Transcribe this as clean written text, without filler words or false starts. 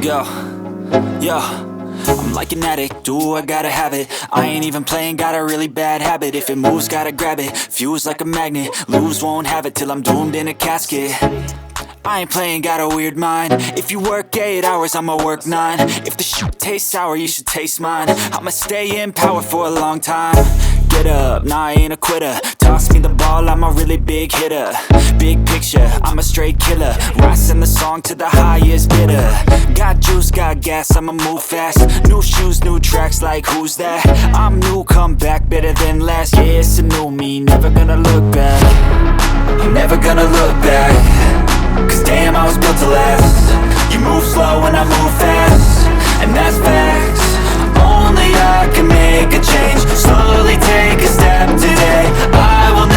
Let's go. Yo, I'm like an addict, do I gotta have it. I ain't even playing, got a really bad habit. If it moves, gotta grab it, fuse like a magnet. Lose, won't have it till I'm doomed in a casket. I ain't playing, got a weird mind. If you work 8 hours, I'ma work 9. If the shit tastes sour, you should taste mine. I'ma stay in power for a long time. Get up, nah, I ain't a quitter. Toss me the ball, I'm a really big hitter. Big picture, I'm a straight killer. Rising the song to the highest bidder. Got juice, got gas, I'ma move fast. New shoes, new tracks, like who's that? I'm new, come back, better than last. Yeah, it's a new me, never gonna look back. I'm never gonna look back. Cause damn, I was built to last. You move slow and I move fast, and that's facts. Only I can make a change. Slowly take a step today. I will